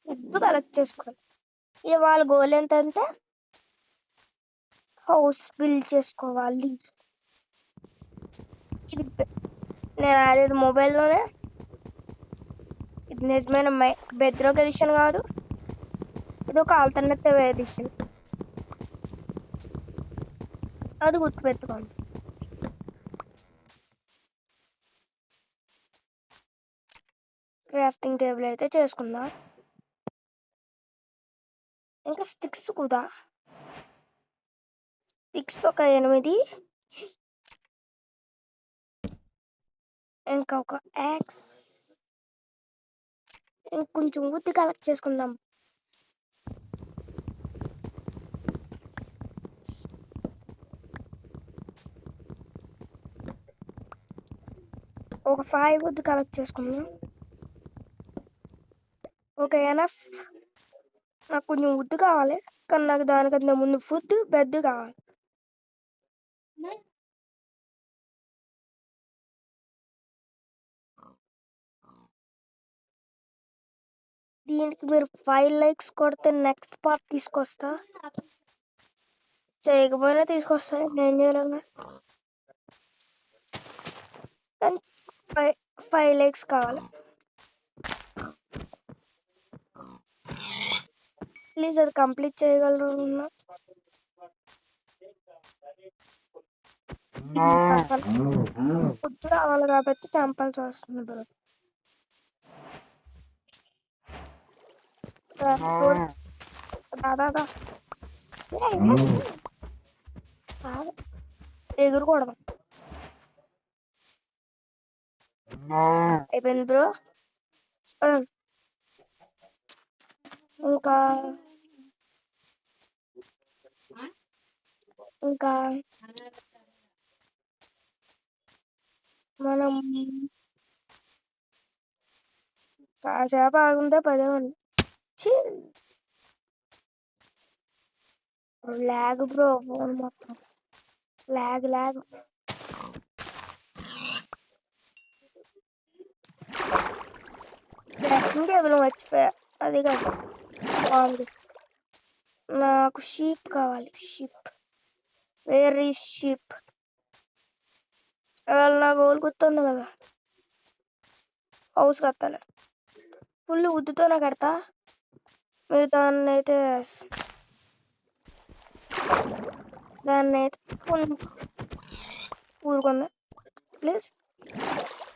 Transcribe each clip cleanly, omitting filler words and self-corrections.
Would collect చేసుకోవాలి. ఇవాళ goal ఏంటంటే హౌస్ బిల్డ్ చేసుకోవాలి. ఇది నేను ఆడేది మొబైల్లోనే. ఇది నిజమైన బెడ్రూక్ ఎడిషన్ కాదు, ఇది ఒక ఆల్టర్నేటివ్ ఎడిషన్, అది గుర్తుపెట్టుకోండి. క్రాఫ్టింగ్ టేబుల్ అయితే చేసుకుందాం. ఇంకా స్టిక్స్ కూడా, స్టిక్స్ ఒక 8, ఇంకా ఒక యాక్స్, ఇంకొంచెం వుడ్ కలెక్ట్ చేసుకుందాం. ఒక 5 వుడ్ కలెక్ట్ చేసుకుందాం. Okay enough. నాకు కొంచెం వుడ్ కావాలి, కానీ నాకు దానికంటే ముందు ఫుడ్ బెడ్ కావాలి. దీనికి మీరు 5 లైక్స్ కొడితే నెక్స్ట్ పార్ట్ తీసుకొస్తా, చేయకపోయినా తీసుకొస్తా, నేను చేయలేను. కానీ 5 లైక్స్ కావాలి ప్లీజ్. అది కంప్లీట్ చేయగలరు. ఫుడ్ రావాలి కాబట్టి చంపాల్సి వస్తుంది బ్రో. దాదా ఎగురుకూడదు. అయిపోయింది బ్రో. ఇంకా ఇంకా మనం కాసేపు ఆగుంటే 10 ఉంది. లాగ్ బ్రో, ఫోన్ మొత్తం లాగ్. టేబుల్ మర్చిపోయా, అది కాదు బాగుంది. నాకు షీప్ కావాలి. Sheep, where is sheep? నా గోల్ గుర్తుంది కదా, హౌస్ కట్టాలి. ఫుల్ వుడ్తోనే కడతా. మీరు దాన్ని అయితే కొంచెం ఊరుకుందా ప్లీజ్.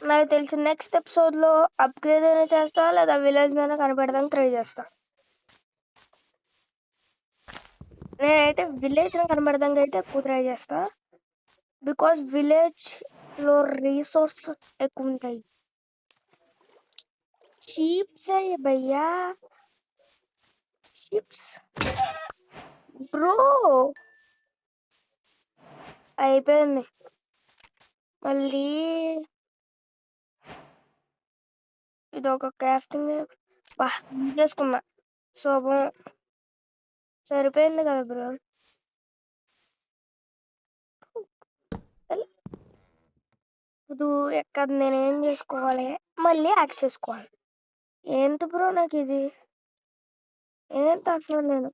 నాకు తెలిసి నెక్స్ట్ ఎపిసోడ్లో అప్గ్రేడ్ అయినా చేస్తా, లేదా విలేజ్ అయినా కనిపెడడానికి ట్రై చేస్తా. నేనైతే విలేజ్ కనబడడానికి అయితే ఎక్కువ ట్రై చేస్తా, బికాస్ విలేజ్ లో రీసోర్సెస్ ఎక్కువ ఉంటాయి. షీప్స్ భయ్యా, షీప్స్ బ్రో. అయిపోయింది. మళ్ళీ ఇది ఒక క్రాఫ్టింగ్ చేసుకున్నా, శోభం. సరిపోయింది కదా బ్రో. ఇప్పుడు ఎక్కడ నేనేం చేసుకోవాలి, మళ్ళీ యాక్స్ చేసుకోవాలి. ఏంటి బ్రో నాకు ఇది ఏంటి అంటున్నాను నేను.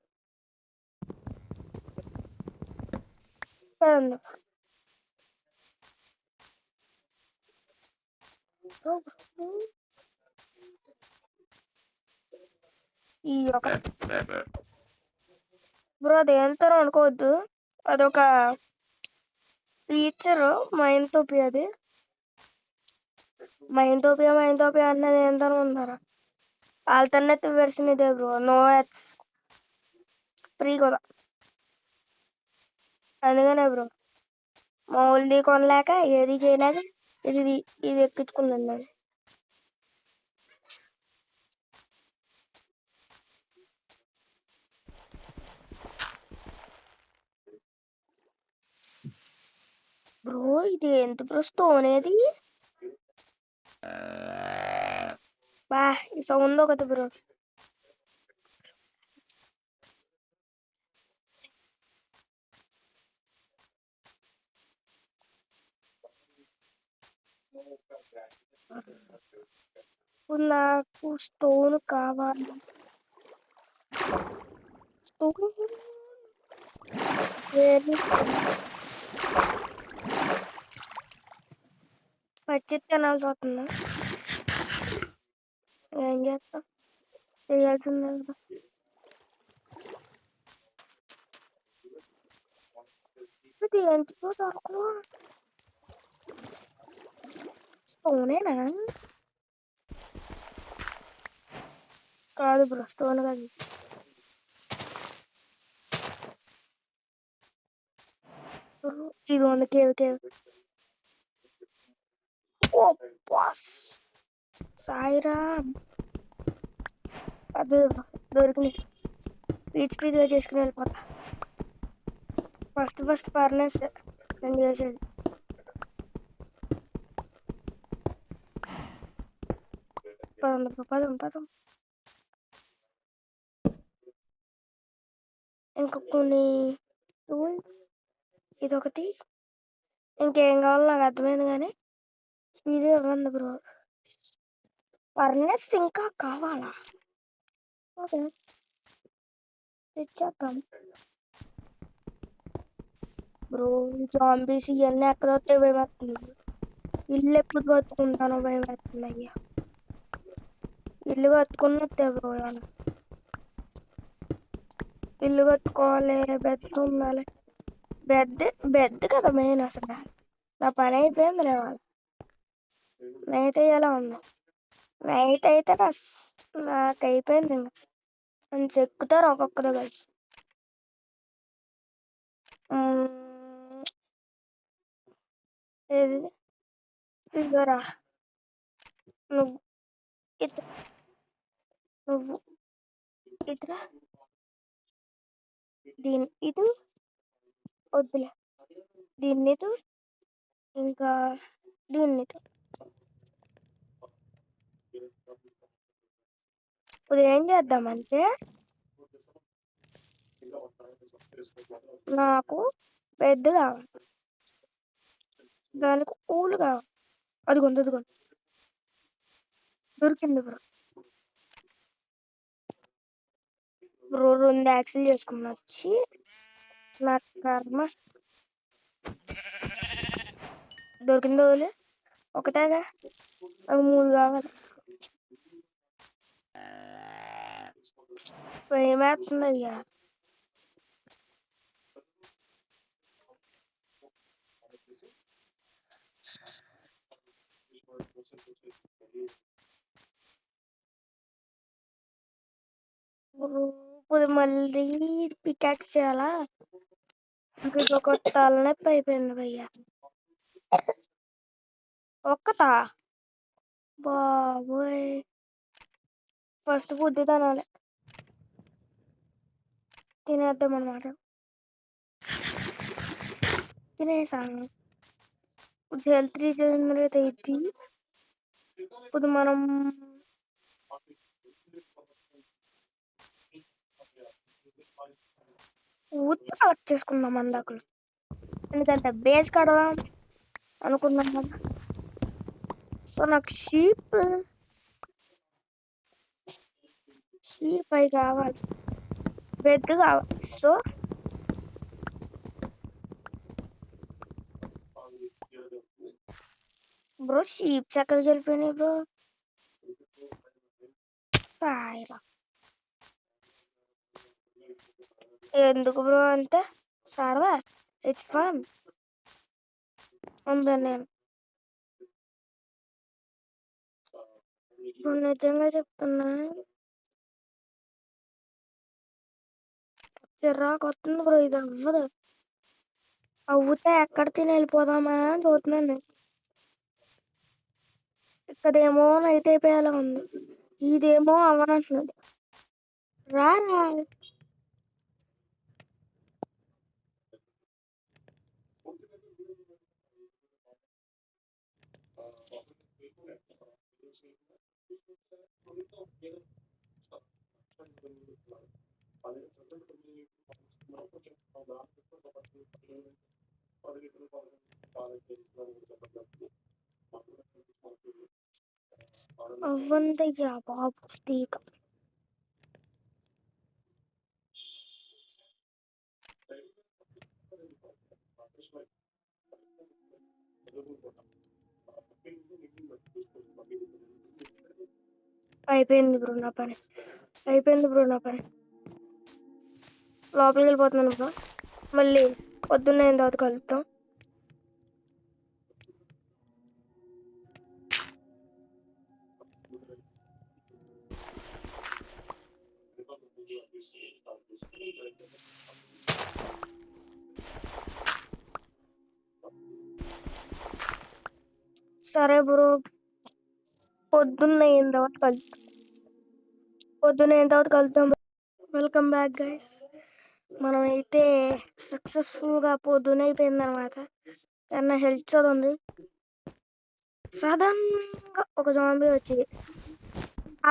ఈ ఒక బ్రో అది ఏంటో అనుకోవద్దు, అదొక ఫీచర్ మైండ్ టోపీ. అది మైండ్ టోపీ అన్నది ఏంటో ఉన్నారా, ఆల్టర్నేటివ్ వెర్షన్ ఇదే బ్రో. నో యాడ్స్, ఫ్రీ కదా. అందుకనే బ్రో మామూలుది కొనలేక ఏది చేయలేక ఇది ఎక్కించుకున్నాను నేను. బ్రో ఇది ఎంత బ్రో స్టోన్ ఏది బా, ఈ సౌండ్ ఒకటి బ్రో. ఇప్పుడు నాకు స్టోన్ కావాలి. పచ్చి తినాల్సి వస్తుందా? ఏం చేస్తాం, చేయాల్సిందే కదా. ఇది ఎందుకో దొరకదు. స్టోనేనా? కాదు బ్రో, స్టోన్ కాదు. ఇది ఉంది కేవ్ కేవ్. ఓ బాస్ సాయిరామ్, అది దొరికింది. పీచ్గా చేసుకుని వెళ్ళిపోతా. ఫస్ట్ ఫర్నెస్ నేను చేసేది. పదం ఇంకా కొన్ని టూల్స్, ఇదొకటి. ఇంకేం కావాలో నాకు అర్థమైంది కానీ స్పీడ్ ఇవ్వండి బ్రో. ఫర్నెస్ ఇంకా కావాలా? Okay, తెచ్చేద్దాం bro. జాంబీస్ ఇవన్నీ ఎక్కడ వస్తే భయపడుతుంది. ఇల్లు ఎప్పుడు కట్టుకుంటానో భయపడుతుంది. అయ్యా, ఇల్లు కట్టుకున్నట్టే బ్రో. ఇల్లు కట్టుకోవాలి, బెడ్ ఉండాలి. బెడ్ బెడ్ కదా మెయిన్. అసలు నా పని అయిపోయింది లేవాలి. నైట్ అయ్యేలా ఉంది. నైట్ అయితే నాకు అయిపోయింది. ఇంకా అని చెక్కుతారు ఒక్కొక్కరు కలిసి. ఏది ఇదిగోరా, నువ్వు ఇటు, నువ్వు ఇటురా. దీన్ని ఇటు వద్దులే, దీన్ని ఇటు, ఇంకా దీన్ని ఇటు. ఇప్పుడు ఏం చేద్దామంటే, నాకు బెడ్ కావాలి, దానికి పూలు కావాలి. అదిగోండి దొరికింది బ్రో. 2 యాక్సిల్ చేసుకున్నా. వచ్చి నా కర్మ. దొరికిందో ఒకటేగా, అవి 3 కావాలి. ఏమేస్తుంది అయ్యా? ఇప్పుడు మళ్ళీ పికాక్స్ చేయాలా? ఇది ఒక తలనొప్పి అయిపోయింది భయ్యా. ఒక్కతా బాబోయ్, ఫస్ట్ ఫుడ్ తినాలి. తినేద్దాం అన్నమాట. తినేసాను. ఇప్పుడు హెల్త్ రీజనరేట్ అయింది. ఇప్పుడు మనం ఊత కలెక్ట్ చేసుకుందాం అందాకులు. ఎందుకంటే బేస్ కడదాం అనుకున్నాం కదా. సో నాకు షీప్ అవి కావాలి, బెడ్ కావాలి. సో బ్రో, షీప్స్ ఎక్కడికి వెళ్ళిపోయినాయి బ్రో? సాయిరా, ఎందుకు బ్రో అంతే సరదా? It's fun. ఉందని నేను ఇప్పుడు నిజంగా చెప్తున్నా, చిరాకు వస్తుంది బ్రో. ఇది అవ్వదు. అవ్వుతే ఎక్కడ తిని వెళ్ళిపోదామా అని చూస్తున్నాను. ఇక్కడేమో నైట్ అయిపోయేలా ఉంది, ఇదేమో అవ్వనంటున్నది. రా అవ్వందయ్యా బాబు తీక. అయిపోయింది బ్రో నా పని. లోపలికి వెళ్ళిపోతున్నాను బ్రో. మళ్ళీ పొద్దున్న అయిన తర్వాత కలుద్దాం. సరే బ్రో, పొద్దున్న అయిన తర్వాత కలుద్దాం. Welcome back guys. మనం అయితే సక్సెస్ఫుల్గా పొద్దున అయిపోయింది అనమాట. కానీ హెల్త్ చదువుంది. సడన్గా ఒక జాంబీ వచ్చి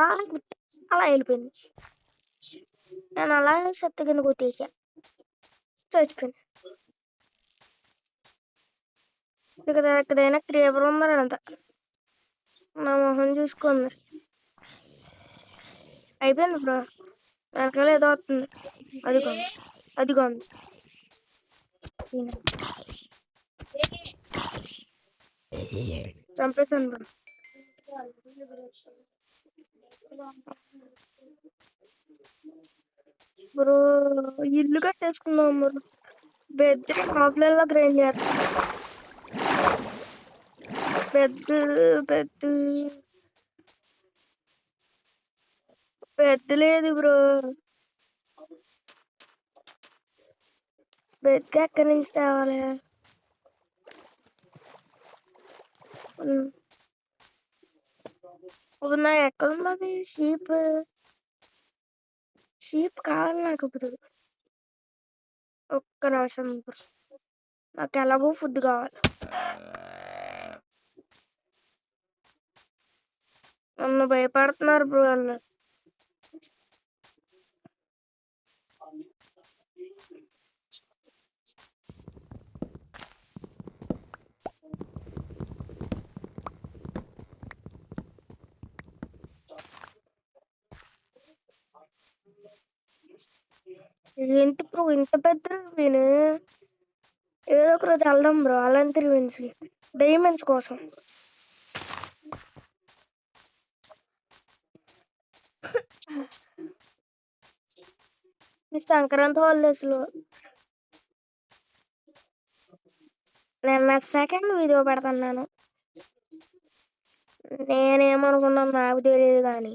అలా వెళ్ళిపోయింది. నేను అలా చెత్త కింద కొట్టేసా, చచ్చిపోయింది. ఎక్కడైనా క్రీపర్ ఉన్నారంట. నా మొహం చూసుకోండి. అయిపోయింది బ్రో. వెనకాల ఏదో వస్తుంది. అదిగోంది. చంపేసాను బ్రో. బ్రో ఇల్లు కట్టేసుకున్నాం బ్రో. బెడ్ ఆఫ్లైన్ లో గ్రైండ్ చేస్తాం. బెడ్ లేదు బ్రో. బెడ్ ఎక్కడి నుంచి తేవాలి? నా ఎక్కడున్నది షీప్ కావాలి నాకు ఇప్పుడు. ఒక్క నిమిషం బ్రో, నాకు ఎలాగో ఫుడ్ కావాలి. నన్ను భయపడుతున్నారు బ్రో వాళ్ళు. ఏంటి బ్రో ఇంత పెద్ద విను? ఏదో ఒక రోజు వెళ్దాం బ్రో అలాంటి రివెన్స్ డైమండ్స్ కోసం. ఈ సంక్రాంతి హాలిడేస్ లో నేను సెకండ్ వీడియో పెడుతున్నాను. నేనేమనుకున్నాను నాకు తెలియదు, కానీ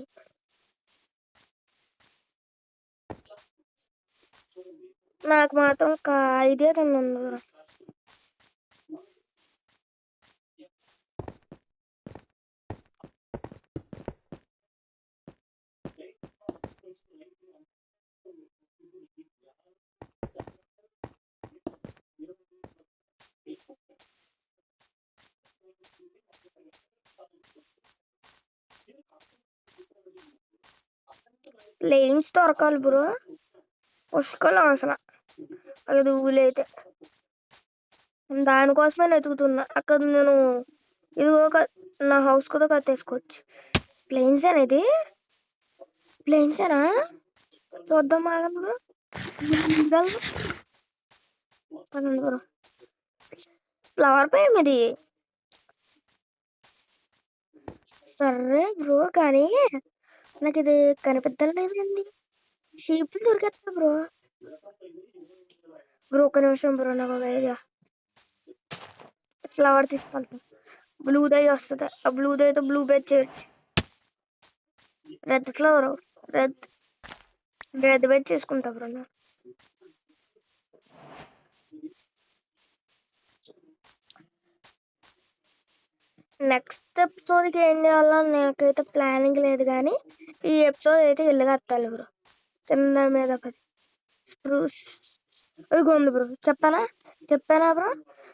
నాకు మాత్రం ఒక 5 ఉంది. లైన్స్ దొరకాలి బ్రో, పుష్కలం అసలు అది ఊలైతే. దానికోసమే వెతుకుతున్నా. అక్కడ నేను ఇదిగో నా హౌస్ కూడా కట్టేసుకోవచ్చు. ప్లేన్స్ అనేది ప్లేన్సేనా? చూద్దాం బ్రో. ఫ్లవర్ పై ఇది సరే బ్రో, కానీ నాకు ఇది కనిపించలేదండి. Sheep దొరికేస్తా bro. ఒక నిమిషం బ్రో, నాకు ఐడియా. ఫ్లవర్ తీసుకుంటాం. బ్లూ దై వస్తుంది. ఆ బ్లూ దైతో బ్లూ బెడ్ చేయొచ్చు. రెడ్ ఫ్లవర్ రెడ్ బెడ్ చేసుకుంటా బ్రో. నెక్స్ట్ ఎపిసోడ్కి ఏం చేయాలో నాకైతే ప్లానింగ్ లేదు, కానీ ఈ ఎపిసోడ్ అయితే ఇల్లు కట్టాలి బ్రో. చిన్న మీద స్ప్రూస్ ఉంది బ్రో. చెప్పానా బ్రో?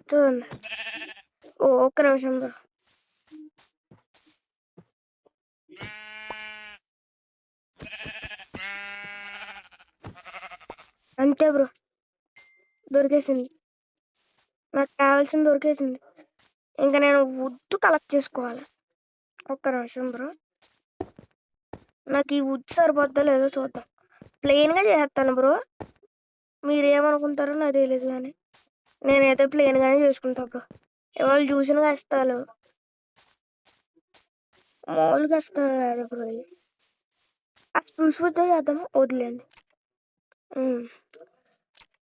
చూడండి. ఒక్క నిమిషం బ్రో. అంతే బ్రో, దొరికేసింది. నాకు కావాల్సింది దొరికేసింది. ఇంకా నేను వుడ్ కలెక్ట్ చేసుకోవాలి. ఒక్క నిమిషం బ్రో, నాకు ఈ వుడ్ సరిపోద్దా లేదో చూద్దాం. ప్లెయిన్గా చేస్తాను బ్రో. మీరేమనుకుంటారో నాకు తెలియదు, కానీ నేనైతే ప్లెయిన్గానే చేసుకుంటా బ్రో. ఎవరు చూసిన కష్టాలు మామూలుగా కష్టాలు కాదు బ్రో. ఆ స్ప్రూస్ వుడ్ చేద్దాం, వదిలేండి.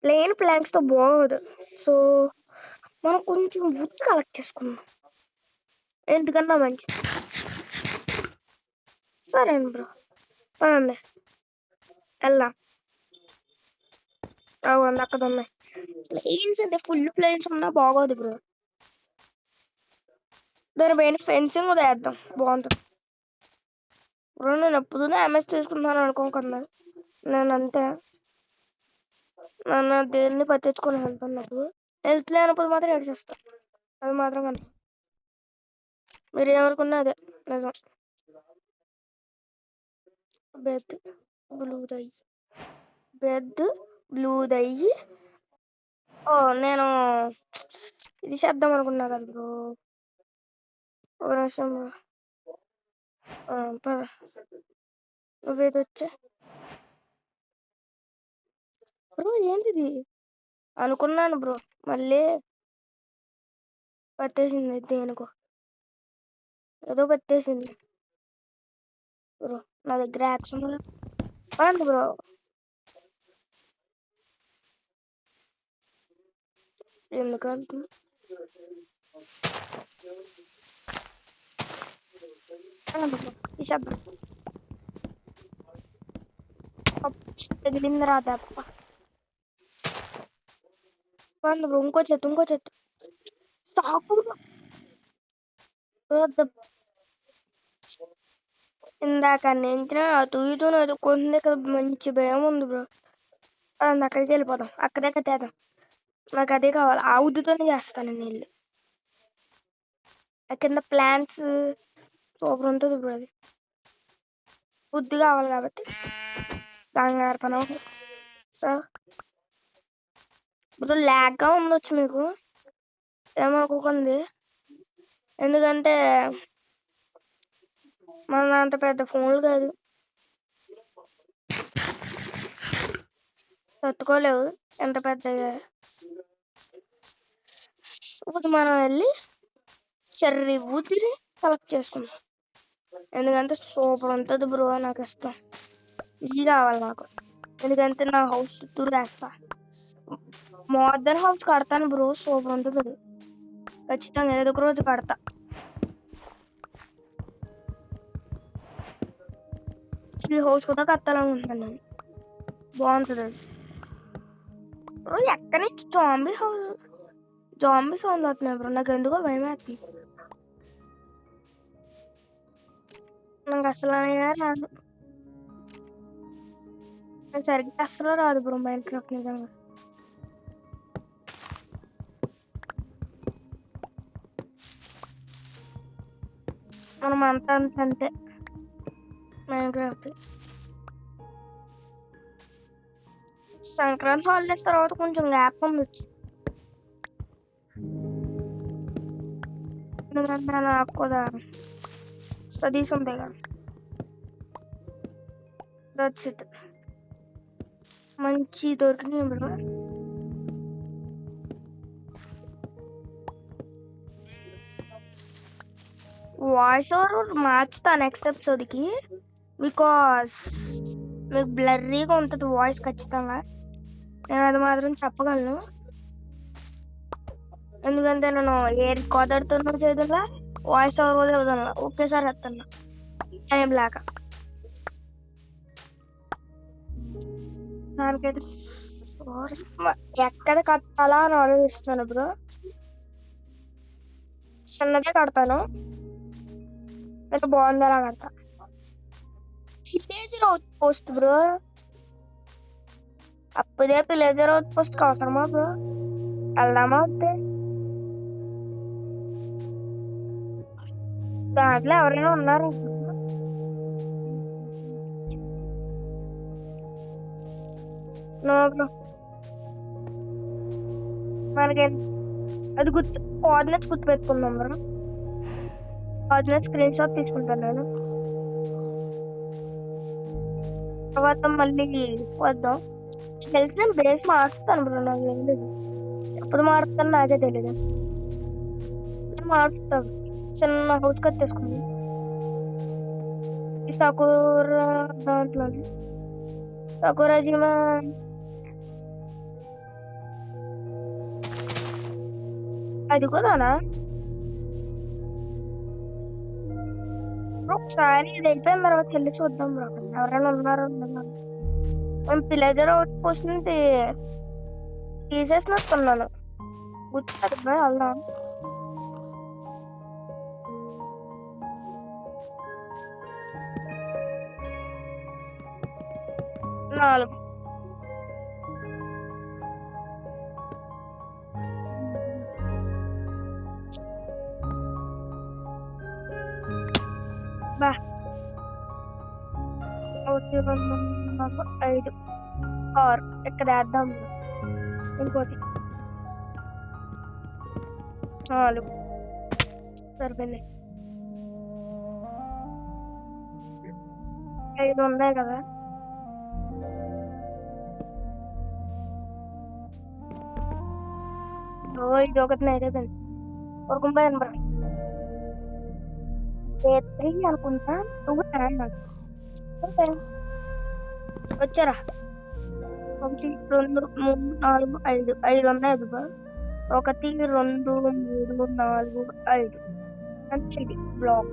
ప్లెయిన్ ప్లాంక్స్ తో బాగోదు, సో మనం కొంచెం వుడ్ కలెక్ట్ చేసుకుందాం, ఎందుకన్నా మంచి. సరే బ్రో, పదండి వెళ్దాం. అవును, అక్కడ ఉన్నాయి ప్లేన్స్. అంటే ఫుల్ ప్లేన్స్ ఉన్నా బాగోదు బ్రో, దాని పైన ఫెన్సింగ్ కూడా వేద్దాం, బాగుంటుంది బ్రో. నేను ఎప్పుడు డ్యామేజ్ తీసుకుంటాను అనుకోకుండా, నేను అంతే, నన్ను దేన్ని పట్టించుకొని వెళ్తున్నప్పుడు హెల్త్ లేనప్పుడు మాత్రం ఏడ్చేస్తాను, అది మాత్రం కానీ మీరు ఏమనుకున్నా అదే నిజం. Bed బ్లూదయ్యి, bed బ్లూదయ్యి. ఓ నేను ఇది చేద్దాం అనుకున్నా కదా బ్రో, ఒక నిమిషం బ్రో. పద, నువ్వేది వచ్చా బ్రో. ఏంటిది అనుకున్నాను బ్రో, మళ్ళీ పట్టేసింది దేనికో, ఏదో పట్టేసింది బ్రో. నా దగ్గర యాక్షన్ అండి బ్రో. ఎందుకంటే తగిలింది రా దెబ్బ. బ్రో ఇంకో చెట్టు సాకు ఇందాక నేను అటు ఇటు ఎదుర్కొంటుంది కదా, మంచి భయం ఉంది బ్రో. అక్కడికి వెళ్ళిపోదాం, అక్కడే కట్టేద్దాం. నాకు అదే కావాలి, ఆ ఉద్దుతోనే చేస్తాను నీళ్ళు. ఆ కింద ప్లాంట్స్ సూపర్ ఉంటుంది బ్రో, అది బుద్ధి కావాలి కాబట్టి కంగారు పని సార్. ఇప్పుడు ల్యాగ్గా ఉండొచ్చు మీకు, ఏమనుకోకండి, ఎందుకంటే మన అంత పెద్ద ఫోన్లు కాదు, తట్టుకోలేవు ఎంత పెద్దగా. ఇప్పుడు మనం వెళ్ళి చెర్రీ ఊతిరి కలెక్ట్ చేసుకుందాం, ఎందుకంటే సూపర్ ఉంటుంది బ్రో. నాకు ఇష్టం, ఇది కావాలి నాకు, ఎందుకంటే నా హౌస్ చుట్టూరు వేస్తా. మోడర్న్ హౌస్ కడతాను బ్రో, సూపర్ ఉంటుంది అది, ఖచ్చితంగా ఏదో ఒక రోజు కడతా. ఈ హౌస్ కూడా కట్టాలనుకుంటున్నాను నేను, బాగుంటుంది అది బ్రో. ఎక్కడి నుంచి జాంబీ సౌండ్ అవుతున్నాయి బ్రో, నాకు ఎందుకో భయం వేస్తుంది. నాకు అసలు రాదు, నాకు సరిగ్గా అసలు రాదు బ్రో మైన్క్రాఫ్ట్ నిజంగా. మనం అంతా అంతే మైన్క్రాఫ్ట్. సంక్రాంతి హాలిడేస్ తర్వాత కొంచెం గ్యాప్ ఉండొచ్చు, ఎందుకంటే నాకు కూడా స్టడీస్ ఉంటాయి కదా. That's it. మంచి దొరికినాయి బ్రో. వాయిస్ ఓవర్ మార్చుతా నెక్స్ట్ ఎపిసోడ్కి, బికాస్ మీకు బ్లర్రీగా ఉంటుంది వాయిస్ ఖచ్చితంగా, నేను అది మాత్రం చెప్పగలను. ఎందుకంటే నేను ఏ రికార్డర్తో చేయదులా, వాయిస్ ఓవర్ కూడా వదల, ఒకేసారి వస్తున్నా టైం లేక. దానికైతే ఎక్కడ కట్టాలా అని ఆలోచిస్తాను బ్రో. చిన్నదే కడతాను, అయితే బాగుందేలా కడతా. విలేజర్ అవుట్ పోస్ట్ బ్రో, అప్పుడే విలేజర్ అవుట్ పోస్ట్ అవసరమా బ్రో? వెళ్దామా వద్దే? దాంట్లో ఎవరైనా ఉన్నారు బ్రో? మనకి అది కోఆర్డినేట్స్ గుర్తు పెట్టుకుందాం బ్రో. కోఆర్డినేట్ స్క్రీన్ షాట్ తీసుకుంటాను నేను, తర్వాత మళ్ళీ వద్దాం. తెలిసిన బేస్ మారుస్తాను బ్రో, నాకు ఏం లేదు, ఎప్పుడు మారుస్తాను నాకే తెలియదు. మారుస్తాం. చిన్న హౌస్ కట్టేసుకుంది ఈ సకూరా దాంట్లో సకూరా జీమా అది కూడానా ఒకసారి ఇది అయిపోయిన తర్వాత వెళ్ళి చూద్దాం బ్రో ఎవరైనా ఉన్నారో నేను పిలేజర్ అవుట్ పోస్ట్ నుంచి తీసేసినట్టున్నాను గుర్తుంది బ్రో వెళ్దాం. నాలుగు బా ఒకటి 2 3 4 5 6 ఇక్కడ వేద్దాం ఇంకోటి 4 సరిపోయింది 5 ఉన్నాయి కదా ఇది ఒకటి అయిపోయింది ఒక బ్రో 3 అనుకుంటా 2 వచ్చారా 1 2 3 4 5 5 ఉన్నాయి బ్రో 1 2 3 4 5 మంచిది బ్లాక్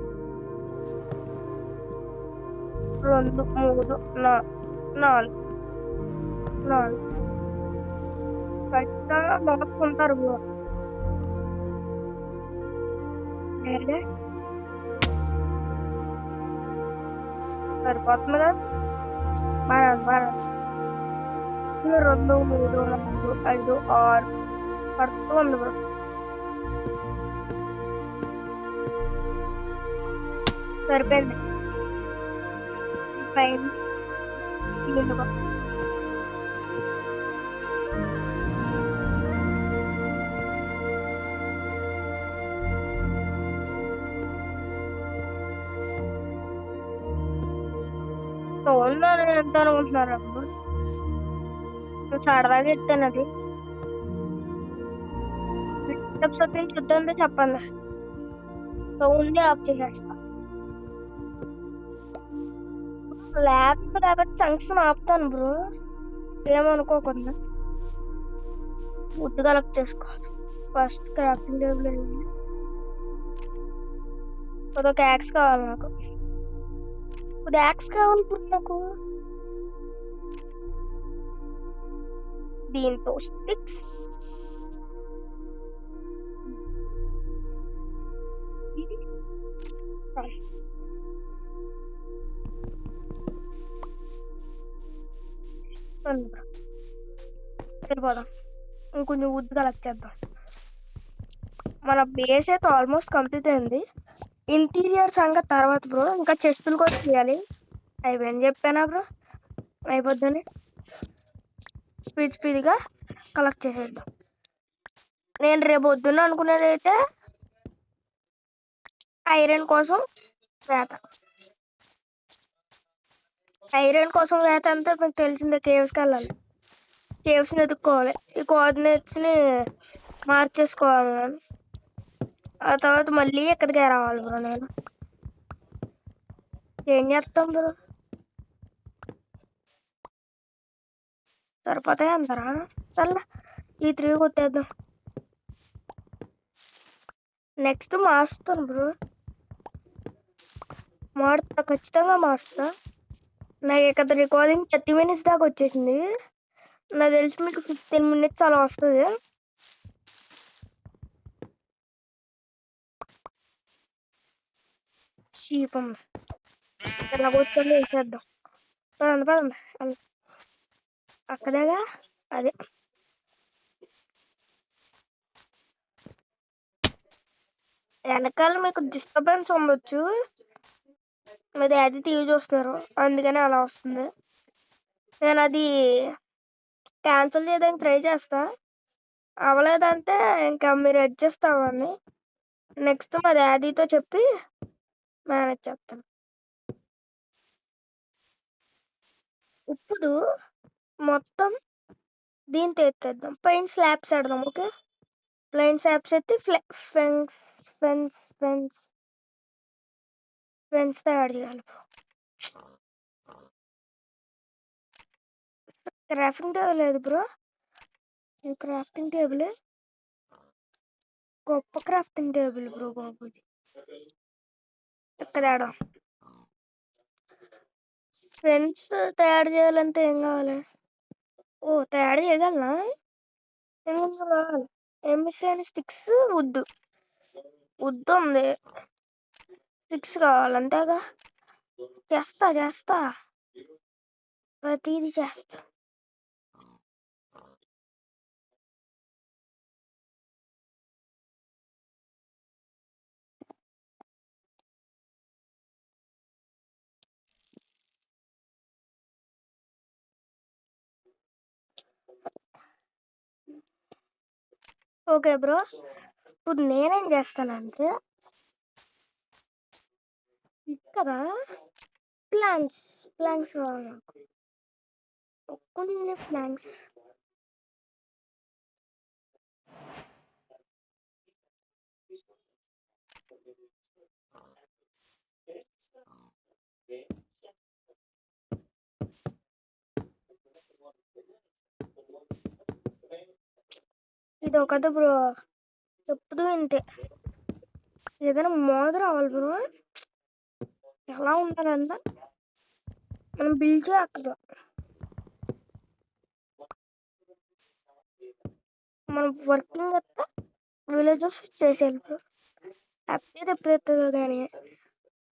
2 3 4 ఖచ్చితంగా మోసుకుంటారు బ్రో సరిపోతుంది కదా బాగా 2 3 4 5 6 పడుతూ ఉంది బ్రో సరిపోయింది పైన సౌండ్ ఎంత అనుకుంటున్నారు అప్పుడు సరదాగా ఎత్తాను అది చూద్దాం చెప్పండి సౌండ్ ఆఫ్ చేసేస్తా లేకపోతే జంక్షన్ ఆపుతాను బ్రో ఏమనుకోకుండా ఫుడ్ కలెక్ట్ చేసుకోవాలి ఫస్ట్ క్రాఫ్టింగ్ టేబుల్ వెళ్ళి అదొక యాక్స్ కావాలి నాకు ఇప్పుడు యాక్స్ కావాలి ఇప్పుడు నాకు దీంతో స్టిక్స్ సరిపోదాం ఇంకొంచెం వుడ్ కలెక్ట్ చేద్దాం మన బేస్ అయితే ఆల్మోస్ట్ కంప్లీట్ అయింది ఇంటీరియర్ సంగతి తర్వాత బ్రో ఇంకా చెస్టులు కూడా చేయాలి అయిపోయింది చెప్పానా బ్రో అయిపోద్దని స్పీడ్గా కలెక్ట్ చేసేద్దాం నేను రేపు వద్దున అనుకునేది అయితే ఐరన్ కోసం వేత అంతా మీకు తెలిసిందే కేవ్స్కి వెళ్ళాలి కేవ్స్ని ఎదుక్కోవాలి ఈ కోఆర్డినేట్స్ని మార్చేసుకోవాలి నేను ఆ తర్వాత మళ్ళీ ఎక్కడికే రావాలి బ్రో నేను ఏం చేస్తాం బ్రో సరిపోతాయి అందరా చల్ల ఈ 3 కొట్టేద్దాం నెక్స్ట్ మారుస్తాను బ్రో ఖచ్చితంగా మారుస్తా నాకు ఇక్కడ రికార్డింగ్ 30 minutes దాకా వచ్చేసింది నాకు తెలిసి మీకు 15 minutes అలా వస్తుంది చీపం ఇలా కూర్చొని వేసేద్దాం పదండి అక్కడేగా అదే వెనకాల మీకు డిస్టర్బెన్స్ ఉండొచ్చు మీ డాడీ టీవీ చూస్తారు అందుకని అలా వస్తుంది నేను అది క్యాన్సిల్ చేయడానికి ట్రై చేస్తా అవ్వలేదంటే ఇంకా మీరు అడ్జస్ట్ అవ్వండి నెక్స్ట్ మా డాడీతో చెప్పి మేనేజ్ చేస్తాను ఇప్పుడు మొత్తం దీంతో ఎత్తేద్దాం పైన స్లాబ్స్ ఆడదాం ఓకే ప్లెయిన్ స్లాబ్స్ అయితే ఫెన్స్ ఫెన్స్ ఫెన్స్ ఫెన్స్ తయారు చేయాలి. క్రాఫ్టింగ్ టేబుల్ లేదు బ్రో. ఈ క్రాఫ్టింగ్ టేబుల్ గొప్ప క్రాఫ్టింగ్ టేబుల్ బ్రో బాబు. ఇది ఇక్కడ ఫెన్స్ తయారు చేయాలంటే ఏం కావాలి? ఓ తయారు చేయగలనా? ఏమేమి కావాలి? ఏం మిస్ అయిన స్టిక్స్, వుడ్ ఉంది. స్టిక్స్ కావాలి అంతేగా. చేస్తా ప్రతిదీ చేస్తా. ఓకే బ్రో, ఇప్పుడు నేనేం చేస్తానంటే ఇక్కడ ప్లాంక్స్ కావాలి నాకు. కొన్ని ప్లాంక్స్ ఇది ఒకటి బ్రో, ఎప్పుడు ఇంతే. ఏదైనా మోద రావాలి బ్రో. ఎలా ఉండాలంటే మనం బిల్చే అక్కడ మనం వర్కింగ్ వస్తే విలేజెస్ చేసేయాలి బ్రో. హ్యాపీ ఎప్పుడెత్తుందో కానీ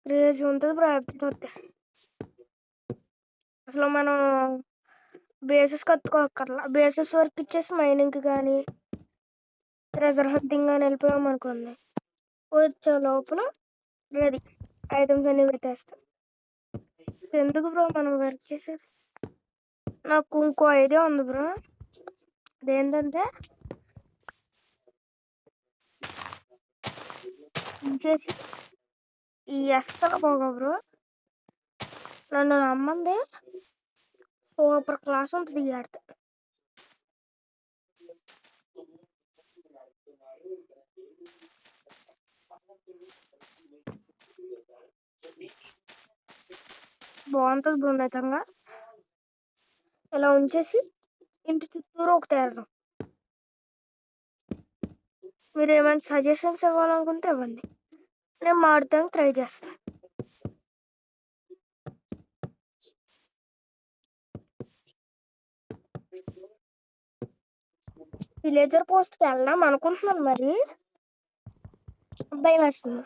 క్రేజ్ ఉంటుంది బ్రో. హ్యాపీతో అసలు మనం బేసెస్ కట్టుకోకర్లా. బేసెస్ వర్క్ ఇచ్చేసి మైనింగ్ కానీ ట్రెజర్ హంటింగ్ కానీ వెళ్ళిపోయాం అనుకోండి, వచ్చే లోపల రెడీ ఐటమ్స్ అన్ని పెట్టేస్తాం. ఎందుకు బ్రో మనం వర్క్ చేసేది? నాకు ఇంకో ఐడియా ఉంది బ్రో. అదేంటంటే చేసి ఈ ఎస్తల పోగా బ్రో, నన్ను నమ్మంది, సూపర్ క్లాస్ ఉంటుంది ఈ ఆడితే. బాగుంటుంది బ్రో. నిజంగా ఇలా ఉంచేసి ఇంటి చుట్టూరు ఒక తేరదాం. మీరు ఏమైనా సజెషన్స్ ఇవ్వాలనుకుంటే ఇవ్వండి, నేను మాడతానికి ట్రై చేస్తాను. విలేజర్ పోస్ట్కి వెళ్దాం అనుకుంటున్నాను, మరి భయం వేస్తుంది.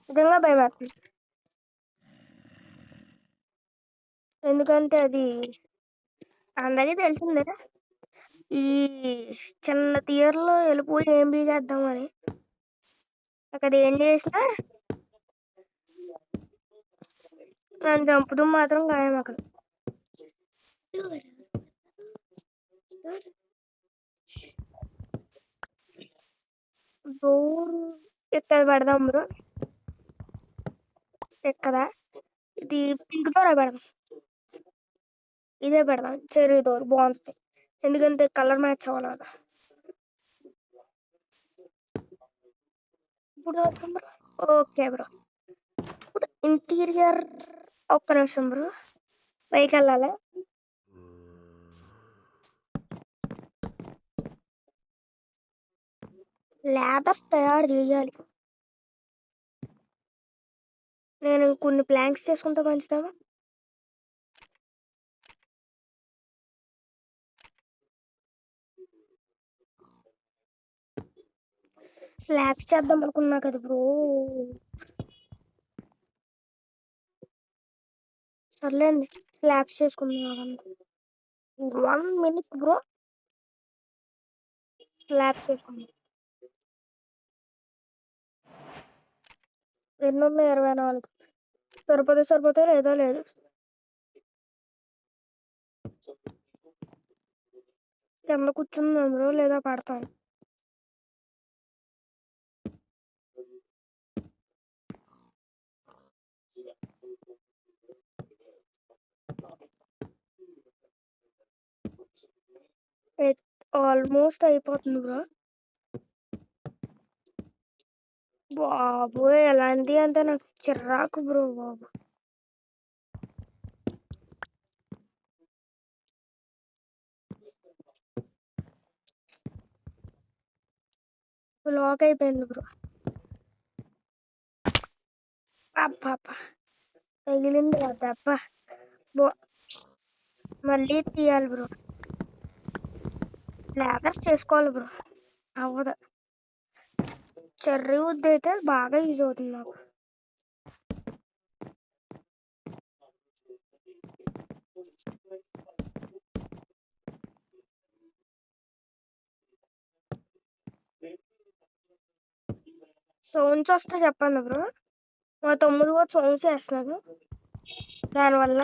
నిజంగా భయం వేస్తుంది. ఎందుకంటే అది అందరికీ తెలిసిందే, ఈ చిన్న తీయర్లో వెళ్ళిపోయి ఏం బీగేద్దామని. అక్కడ ఏం చేసినా నన్ను చంపుతూ మాత్రం ఖాయం. అక్కడ డోర్ ఇక్కడ పెడదాం బ్రో. ఎక్కడ ఇది పింక్ డోర్ పెడదాం. ఇదే పెడదాం, చెరీ డోర్ బాగుంటుంది. ఎందుకంటే కలర్ మ్యాచ్ అవ్వాలి కదా. ఇప్పుడు ఓకే బ్రో. ఇంటీరియర్ ఒక్క నిమిషం బ్రో, పైకి వెళ్ళాలి. లేదర్స్ తయారు చేయాలి. నేను కొన్ని ప్లాంక్స్ చేసుకుంటే మంచిదేమో. స్లాబ్స్ చేద్దాం అనుకున్నా కదా బ్రో. సర్లేండి, స్లాబ్స్ చేసుకుంటున్నాను. 1 minute బ్రో, స్లాబ్స్ చేసుకుందాం. ఎన్ని ఉన్నాయి? 24. సరిపోతే లేదో లేదు. కింద కూర్చుందాం బ్రో, లేదా పడతాను. ఆల్మోస్ట్ అయిపోతుంది బ్రో. బాబోయ్ ఎలాంటి అంటే నాకు చిరాకు బ్రో బాబు. లాక్ అయిపోయింది బ్రో. అబ్బా తగిలింది రా దెబ్బ. మళ్ళీ తీయాలి బ్రో. లేదర్స్ చేసుకోవాలి బ్రో. అవ్వదు. చెర్రీ వుడ్ అయితే బాగా యూజ్ అవుతుంది నాకు. సౌండ్స్ వస్తే చెప్పండి బ్రో. మా తమ్ముడు కూడా సౌండ్స్ వేస్తున్నాడు. దానివల్ల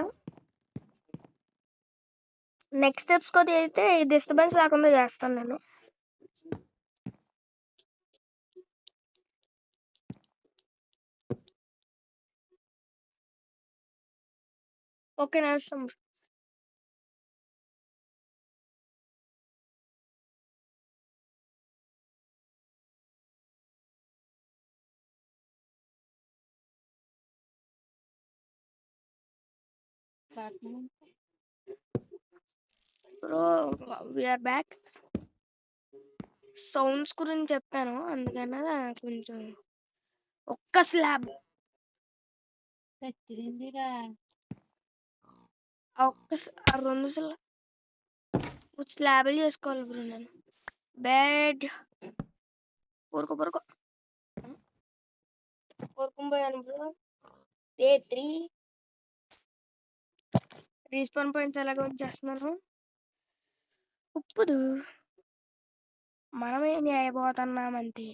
నెక్స్ట్ స్టెప్స్ కొద్ది అయితే డిస్టర్బెన్స్ లేకుండా చేస్తాను నేను. ఓకే నిమిషం. Bro we are back. సౌండ్స్ గురించి చెప్పాను అందుకనే కొంచెం ఒక్క స్లాబ్ ఒక్క 2 స్లాబ్లు చేసుకోవాలి బ్రో నేను. బెడ్ పోయాను బ్రో. డే 3 రీస్పాన్ పాయింట్స్ ఎలాగ ఉంచేస్తున్నాను. ఇప్పుడు మనమేం చేయబోతున్నామంటే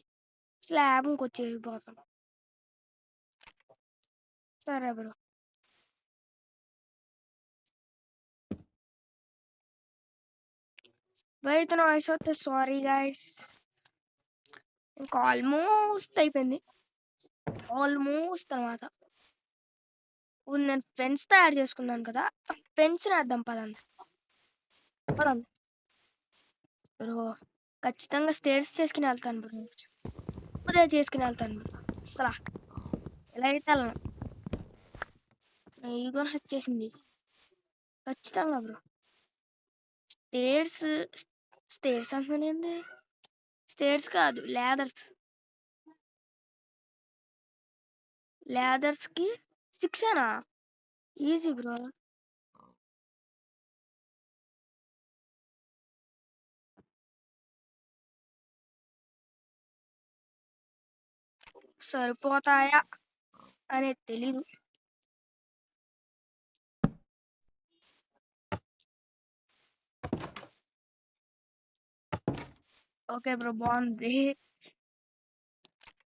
స్లాబ్ ఇంకొచ్చేయబోతున్నాం. సరే బ్రో. బయట నాయిస్ వస్తే సారీ గైస్. ఇంకా ఆల్మోస్ట్ అయిపోయింది. ఆల్మోస్ట్ అనమాట. ఇప్పుడు నేను ఫెన్స్ తయారు చేసుకున్నాను కదా, ఆ ఫెన్స్ వేద్దాం పదండి. బ్రో ఖచ్చితంగా స్టేర్స్ చేసుకుని వెళ్తాను బ్రో. ఇప్పుడే చేసుకుని వెళ్తాను బ్రో. అసలు ఎలా అయితే వెళ్ళను. ఈగో హెచ్ చేసింది ఖచ్చితంగా బ్రో. స్టేర్స్ అంటున్నానేంది. స్టేర్స్ కాదు లేదర్స్ కి 6 ఈజీ బ్రో. సరిపోతాయా అనేది తెలీదు. ఓకే బ్రో బాగుంది.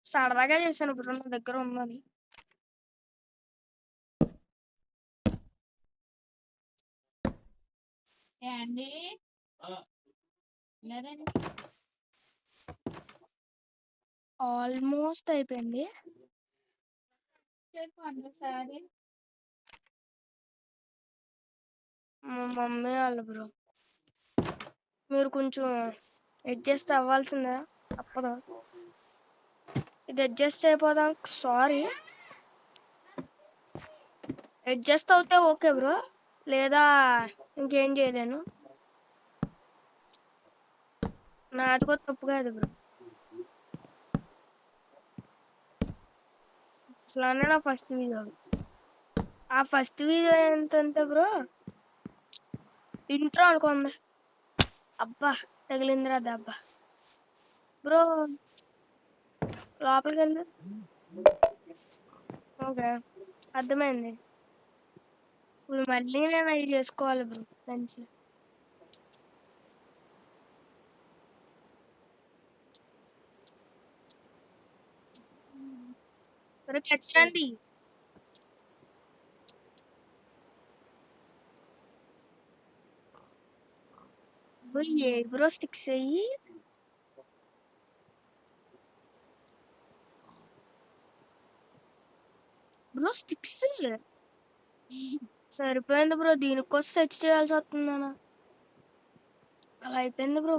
సరదాగా చేశాను బ్రో, నా దగ్గర ఉందని. ఆల్మోస్ట్ అయిపోయింది. మా మమ్మీ వాళ్ళు బ్రో. మీరు కొంచెం అడ్జస్ట్ అవ్వాల్సిందే, తప్పదు. ఇది అడ్జస్ట్ అయిపోదాం. సారీ, అడ్జస్ట్ అవుతే ఓకే బ్రో, లేదా ఇంకేం చేయలేను. నాది కూడా తప్పు కాదు బ్రో. అసలు నా ఫస్ట్ వీడియో. ఆ ఫస్ట్ వీడియో ఏంటంటే బ్రో, ఇంట్రో అనుకోండి. అబ్బా తగిలిందిరా దెబ్బ. బ్రో లోపలికి వెళ్ళి. ఓకే అర్థమైంది. ఇప్పుడు మళ్ళీ నేను అవి చేసుకోవాలి బ్రో మంచి. ఖచ్చితండి ఏ బ్రో స్టిక్స్ అయ్యి. బ్రో స్టిక్స్ సరిపోయింది బ్రో. దీనికోసం సెర్చ్ చేయాల్సి వస్తుంది అలా అయిపోయింది బ్రో.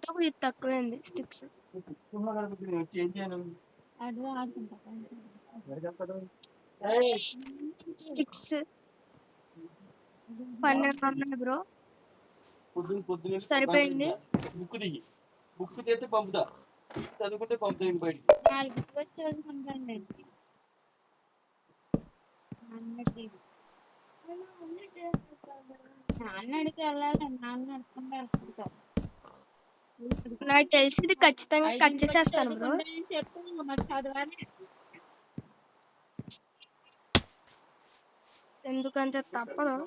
దాంతో ఇది తక్కువైంది స్టిక్స్. స్టిక్స్ 12 ఉన్నాయి బ్రో. సరిపోయింది. బుక్ చేస్తే పంపుతా, చదువుకుంటే పంపుతా బయటికి. నాన్నడికి వెళ్ళాలి, నాన్న నడుచుకుంటూ వెళ్తుంటారు. నాకు తెలిసింది ఖచ్చితంగా కట్ చేసేస్తాను బ్రో. చెప్పు మరి చదవాలి. ఎందుకంటే తప్పదు.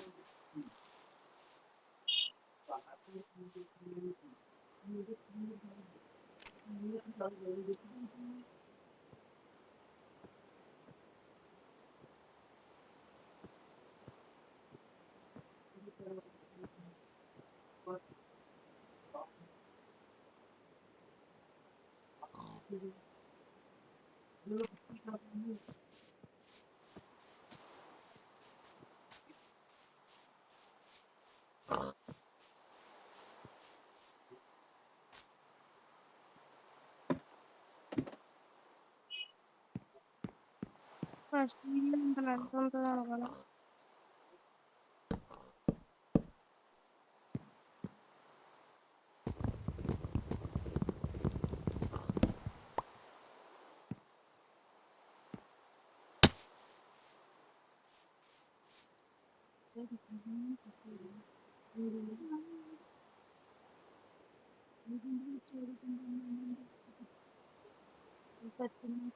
ఫస్ట్ ఎంత ఉంటుందో అనుకోవాలి.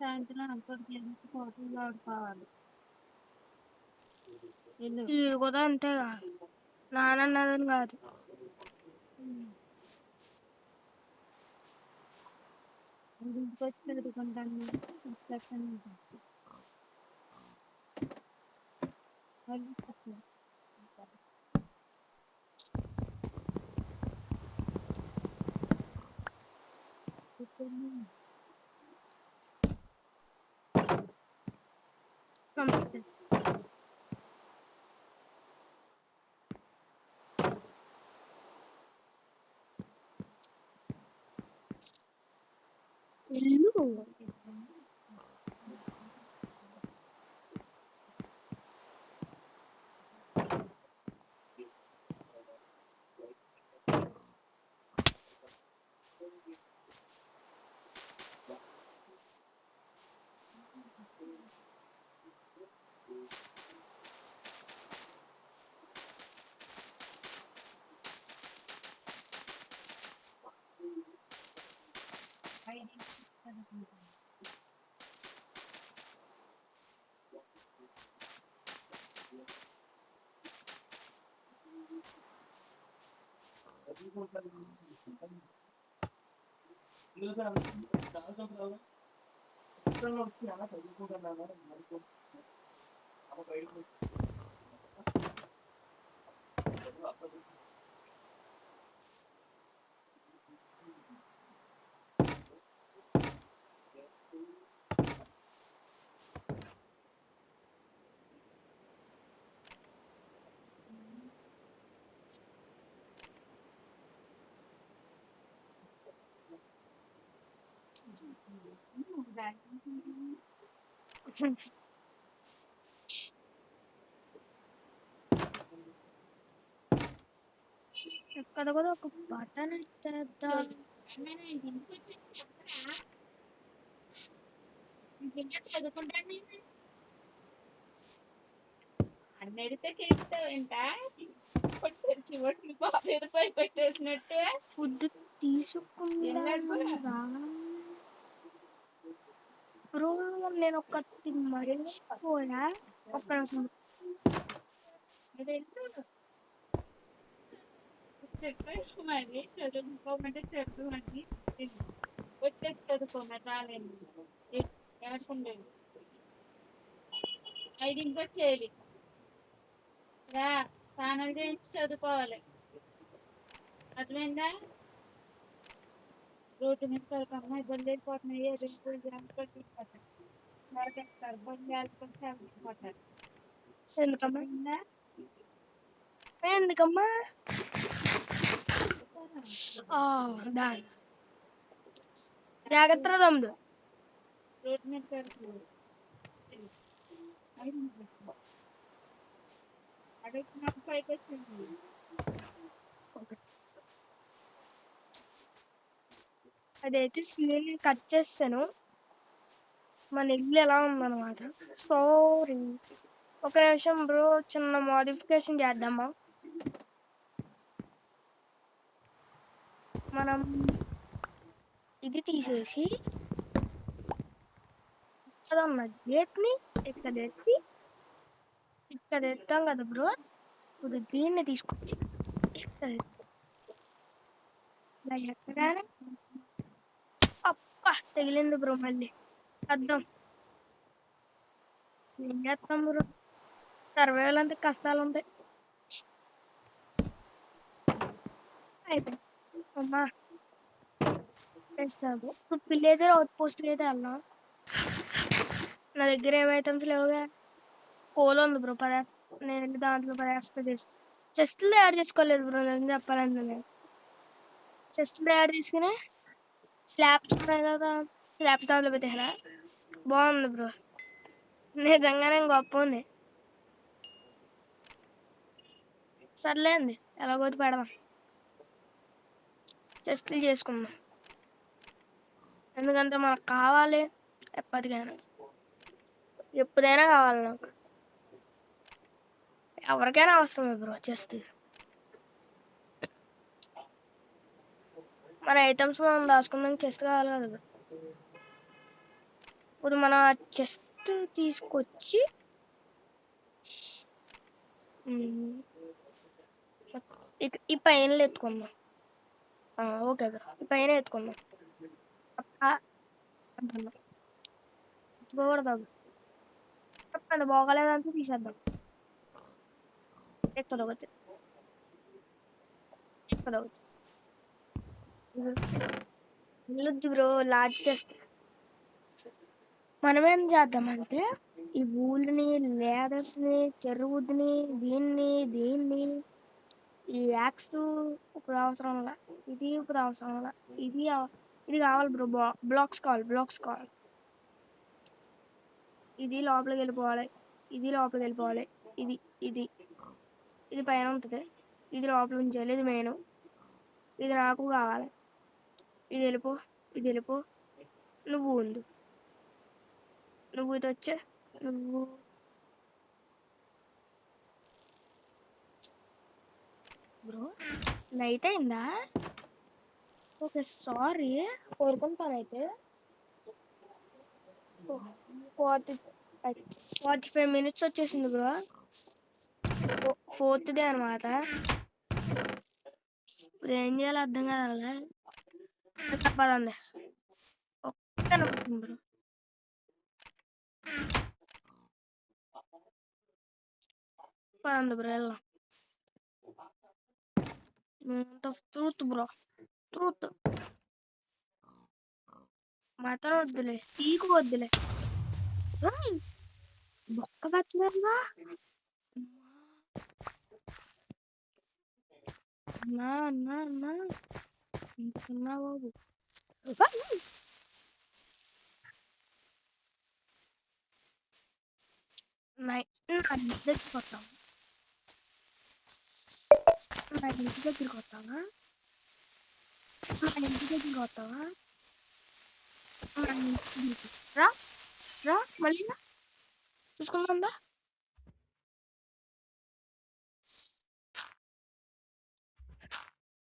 సాయంత్రం అనుకోండి హోటల్లో ఆడుకోవాలి. ఇది కూడా అంతే కాదు, నాన్నన్నదని కాదు. ఇంటికి వచ్చి చదువుకుంటాను. ఇల్లు ఇక్కడ కూడా ఒక బటన్ ఇచ్చేద్దాం. చదువుకుంటాను అన్నడితే కేస్తావేంట కొట్టేసి ఒట్లు బాబేది పై పెట్టేసినట్టు. ఫుడ్ తీసుకుందా బ్రో? నేను ఒకటి మర్చిపోయా. ఒక్క నిమిషం. చెప్పేసి మరి చదువుకోమంటే చదువుకోమని వచ్చేసి చదువుకోమని రాలేదు. ఏడుకుండేది 5ంటికి వచ్చేది రా, స్నానాలు చేయించి చదువుకోవాలి. అర్థమైందా? రోడ్డు మీద చదువుకోమ్మా, ఇబ్బంది అయిపోతున్నాయి. నరకేస్తారు బండి ఆడుకొని చదువుకుంటారు. ఎందుకమ్మా? ఎందుకమ్మా? దాని జాగ్రత్త తమ్ముడు. రోడ్ మీద పెడుతుంది అడిగి నాకు పైకి వచ్చింది. అదైతే సీన్ కట్ చేస్తాను. మన ఇల్లు ఎలా ఉందన్నమాట. ఒక నిమిషం బ్రో, చిన్న మోడిఫికేషన్ చేద్దామా. మనం ఇది తీసేసి ఇక్కడ ఉన్న గేట్ని ఇక్కడ ఎత్తి ఇక్కడ ఎత్తాం కదా బ్రో. ఇప్పుడు దీన్ని తీసుకొచ్చి ఇక్కడ ఇలా ఎక్కగానే అప్ప తగిలింది బ్రో. మళ్ళీ అర్థం ఏం చేస్తాం బ్రో, సర్వేలు అంతే కష్టాలు ఉంటాయి. అయిపోయింది అమ్మా. వేస్తాము ఇప్పుడు. పిల్లి అయితే అవుట్ పోస్ట్ అయితే వెళ్దాం. నా దగ్గర ఏం ఐటమ్స్ లేవుగా. కోల్ ఉంది బ్రో, నేను వెళ్ళి దాంట్లో పదేస్తా చేసి చెస్ట్లు తయారు చేసుకోలేదు బ్రో. నేను చెప్పాలంటే నేను చెస్ట్లు తయారు చేసుకుని స్లాబ్స్ ఉన్నాయి కదా, స్లాబ్ దాంట్లో పెట్టేలా బాగుంది బ్రో. నిజంగానే గొప్ప ఉంది. సర్లేండి, ఎలాగోటి పెడదాం. చెస్ట్లు చేసుకుందాం, ఎందుకంటే మనకు కావాలి. ఎప్పటికైనా ఎప్పుడైనా కావాలి నాకు. ఎవరికైనా అవసరమే బ్రో చెస్ట్. మన ఐటమ్స్ మనం దాచుకుందాం, చెస్ట్ కావాలి కదా బ్రో. ఇప్పుడు మనం ఆ చెస్ట్ తీసుకొచ్చి ఈ పైన ఎత్తుకుందాం. ఓకే బ్రో, ఈ పైన ఎత్తుకుందాం. ఎత్తుకోకూడదు, చెప్పండి. బాగోలేదంటే తీసేద్దాం. ఎక్కడ ఒకటి ఇక్కడ ఒకటి వెళ్ళొద్దు బ్రో. లార్జ్ చేస్తే మనం ఏం చేద్దామంటే ఈ ఊళ్ళని, లేదర్స్ని, చెరువుని, దీన్ని ఈ యాక్స్ ఇప్పుడు అవసరంలా, ఇది ఇప్పుడు అవసరంలా, ఇది కావాలి బ్రో. బ్లాక్స్ కావాలి. ఇది లోపలికి వెళ్ళిపోవాలి, ఇది ఇది ఇది పైన ఉంటుంది, ఇది లోపల ఉంచాలి. ఇది మెయిన్, ఇది నాకు కావాలి. ఇది వెళ్ళిపో. నువ్వు ఉండు, నువ్వు ఇది వచ్చే. నువ్వు బ్రో నైట్ అయిందా? ఓకే సారీ, కోరుకుంటానైతే. 45 minutes వచ్చేసింది బ్రో. 4th డే అనమాట. ఇప్పుడు ఏం చేయాలో అర్థం కాదా. చెప్పాలండి ఒక్క నిమిషం బ్రో. పదండి బ్రో, వెళ్దాం. ట్రూత్ బ్రో, ట్రూత్ మతం వద్దులే, స్పీక్ వద్దులే. బొక్క పెట్టలేదా అన్నా ఇంతకున్నా బాబు. నా ఇంటి దగ్గరికి వస్తావా? రా మళ్ళీ చూసుకుందా.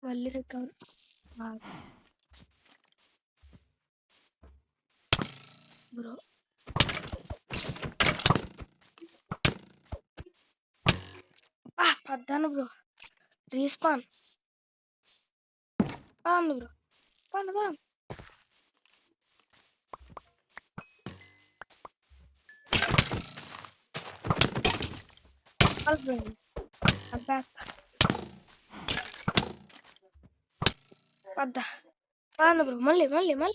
మళ్ళీ రికవర్ బ్రో. పద్దాను బ్రో, రీస్పాన్ బ్రో. పద బ్రో. మళ్ళీ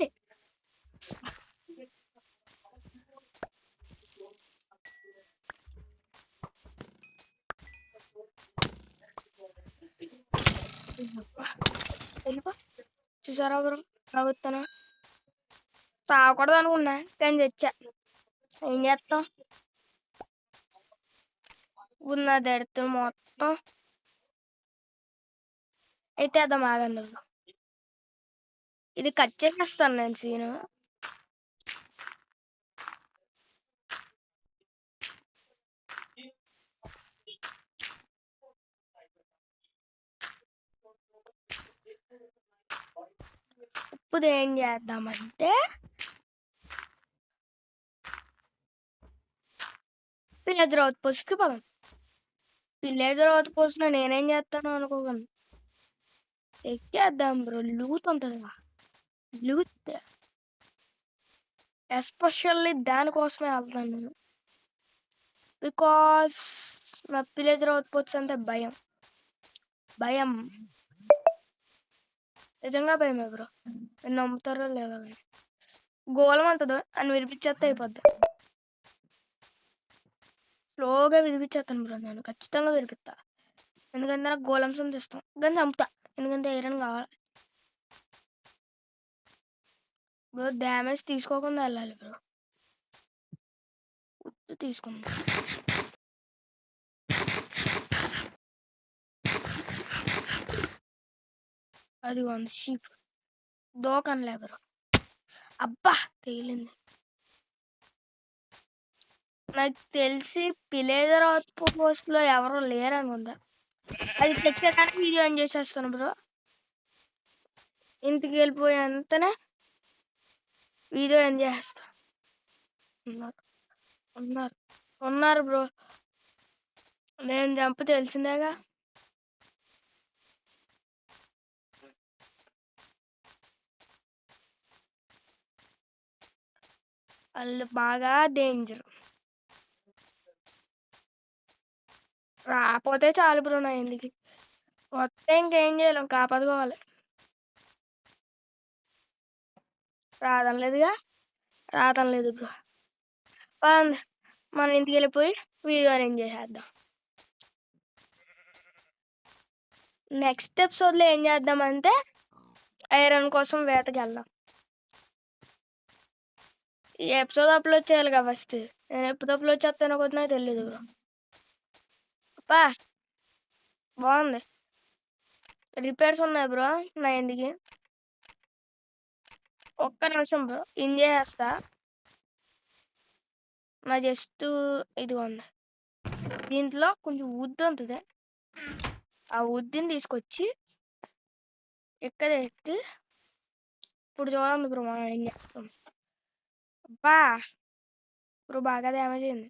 వెళ్ళిపో. చూసారా బ్రో తాగుతాను. తాగకూడదు అనుకున్నా కానీ తెచ్చా. ఏం చేస్తాం, ఉన్న దరిద్రం మొత్తం అయితే అర్థం ఆగండి బ్రో. ఇది కట్ చేసేస్తాను నేను సీను. ఇప్పుడు ఏం చేద్దామంటే విలేజర్ అవుట్ పోస్ట్కి పదం. విలేజర్ అవుట్ పోస్ట్ లో నేనేం చేస్తాను అనుకోకండి, ఎక్కేద్దాం బ్రో. లూట్ ఉంటుంది, లూట్ ఎస్పెషల్లీ దానికోసమే వెళ్తాను నేను. బికాస్ నా విలేజర్ అవుట్ పోస్ట్ అంటే భయం, భయం, నిజంగా భయమే బ్రో. మీరు నమ్ముతారో లేదో కానీ గోళం అంటదో అని వినిపించేస్తే అయిపోద్ది. స్లోగా వినిపించేస్తాను బ్రో, నేను ఖచ్చితంగా వినిపిస్తా. ఎందుకంటే నాకు గోళం సొంత ఇష్టం, కానీ చంపుతా ఎందుకంటే ఐరన్ కావాలి బ్రో. డ్యామేజ్ తీసుకోకుండా వెళ్ళాలి బ్రో, తీసుకుంటా. అది షీప్ దోకనలే బ్రో. అబ్బా తేలింది. నాకు తెలిసి విలేజర్ అవుట్ పోస్ట్ లో ఎవరు లేరు అనుకుంటా. అది తెచ్చేదానికి వీడియో ఆన్ చేసేస్తాను బ్రో. ఇంటికి వెళ్ళిపోయేంతనే వీడియో ఆన్ చేసేస్తా. ఉన్నారు ఉన్నారు ఉన్నారు బ్రో, నేను చంపు తెలిసిందేగా. వాళ్ళు బాగా డేంజర్. రాకపోతే చాలు బ్రో, నా ఇంటికి వస్తే ఇంకేం చేయలేం, కాపాడుకోవాలి. రావడం లేదుగా, రావడం లేదు బ్రో. మన ఇంటికి వెళ్ళిపోయి వీడియో అరేంజ్ చేసేద్దాం. నెక్స్ట్ ఎపిసోడ్లో ఏం చేద్దామంటే ఐరన్ కోసం వేటకి వెళ్దాం. ఈ ఎపిసోడ్ అప్లోడ్ చేయాలి కదా ఫస్ట్. నేను ఎప్పుడు అప్లోడ్ చేస్తానో కూడా నాకు తెలియదు బ్రో. అబ్బా బాగుంది. రిపేర్స్ ఉన్నాయి బ్రో నా ఇంటికి. ఒక్క నిమిషం బ్రో, ఇన్ చేసేస్తా. నా జస్ట్ ఇదిగో ఉంది, దీంట్లో కొంచెం వుడ్ ఉంటుంది. ఆ వుడ్ని తీసుకొచ్చి ఎక్కడ ఎత్తి ఇప్పుడు చూడండి బ్రో మనం ఏం చేస్తాం. అబ్బా బ్రో బాగా డ్యామేజ్ అయింది.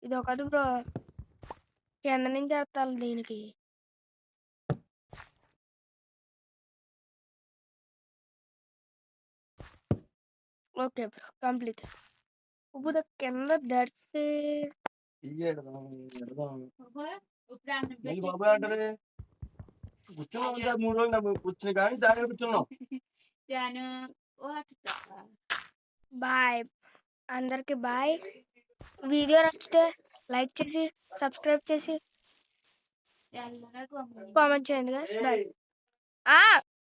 ఇది ఒకటి బ్రో, కింద నుంచి వేస్తాను దీనికి. Okay bro complete. ఇప్పుడు కింద దర్శి బాబాయ్ అంటారే కూర్చున్నాం 3 రోజులు కూర్చుని కానీ దాని కూర్చున్నాం. బాయ్ అందరికి బాయ్. వీడియో నచ్చితే లైక్ చేసి సబ్స్క్రైబ్ చేసి కామెంట్ చేయండి. బాయ్.